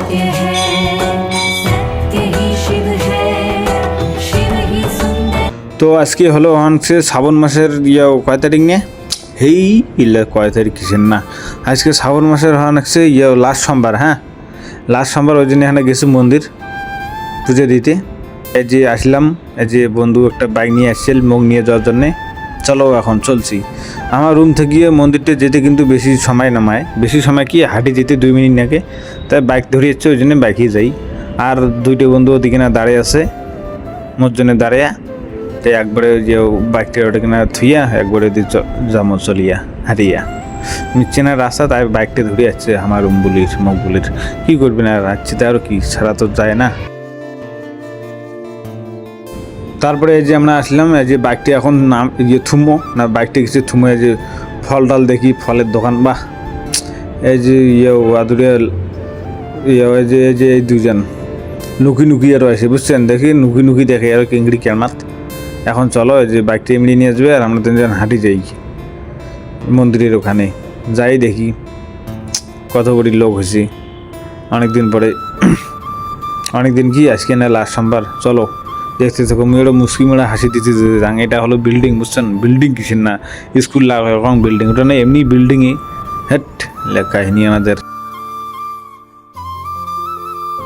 सत्य है, सत्य ही शिव है, शिव ही सुंदर। তো আজকে হলো হচ্ছে শ্রাবণ মাসের কয় তারিখ নিয়ে হেই ইলে কয় তারিখ কিসের না, আজকে শ্রাবণ মাসের হচ্ছে লাস্ট সোমবার। হ্যাঁ, লাস্ট সোমবার, ওই জন্য এখানে গেছি মন্দির পুজো দিতে। এই যে আসলাম, এই যে বন্ধু একটা বাইক নিয়ে আসছিল মুখ নিয়ে যাওয়ার জন্যে। চলো এখন চলছি। আমার রুম থেকে মন্দিরটা যেতে কিন্তু বেশি সময় নামায়, বেশি সময় কি হাঁটি যেতে 2 মিনিট নাকি, তাই বাইক ধরে যাচ্ছে, ওই জন্য বাইকেই যাই। আর দুইটা বন্ধু ওদিকে না দাঁড়িয়ে আছে, মোর জন্য দাঁড়িয়ে, তাই একবারে যে বাইকটা ওটা কিনা থুইয়া একবারে যাবো চলিয়া হারিয়া চেনার রাস্তা, তাই বাইকটা ধরে যাচ্ছে আমার রুমগুলির মুখগুলির। কী করবি না, রাখছিতে আরও কি ছাড়া তো যায় না। তারপরে এই যে আমরা আসলাম, এই যে বাইকটি এখন নাম থুমো না, বাইকটি কিছু থুমো, এই যে ফল ডাল দেখি, ফলের দোকান। বাহ, এই যে আদুরিয়া এই যে এই দুজন নুকি নুকি আরও আসে, বুঝছেন, দেখি নুকি নুকি দেখে আরও কিংড়ি কেমাত। এখন চলো, এই যে বাইকটা এমনি নিয়ে আসবে, আর আমরা 3জন হাঁটি যাই মন্দিরের ওখানে। যাই দেখি কত করি লোক হয়েছি অনেকদিন পরে, অনেকদিন কি আজকে না লাস্ট সোমবার। চলো দেখতে থাকো, মেয়েরও মুসকি মেয়েরা হাসি দিতে যাং। এটা হলো বিল্ডিং, বুঝছেন, বিল্ডিং কিসের না, স্কুল লাগা এরকম বিল্ডিং, ওটা না এমনি বিল্ডিংই। হ্যাট কাহিনী আমাদের।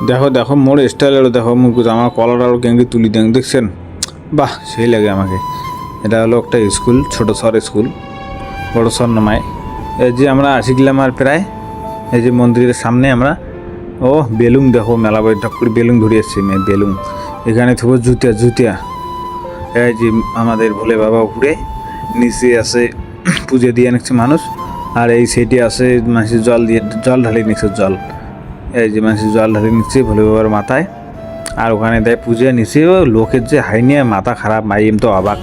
দেখো দেখো মোর স্টাইল, আরও দেখো মুখ, আমার কলার আরও কেঙ্গি তুলি দেন, দেখছেন, বাহ সেই লাগে আমাকে। এটা হলো একটা স্কুল, ছোটো সর স্কুল, বড়ো সর নামায়। এই যে আমরা আসিলাম আর প্রায়, এই যে মন্দিরের সামনে আমরা। ও বেলুন দেখো, মেলা বই ঢক করে বেলুন ধরে এসছে মেয়ে, বেলুন এখানে থুবো জুতিয়া। এই যে আমাদের ভোলে বাবা উপরে, নিচে আছে পুজো দিয়ে নিচ্ছে মানুষ, আর এই সেটি আছে মানুষের জল ঢালি নিচ্ছে জল। এই যে মানুষের জল ঢালি নিচ্ছে ভোলে বাবার মাথায়, আর ওখানে দেয় পুজো নিচে। লোকের যে হাই নিয়ে মাথা খারাপ, মাইম তো অবাক।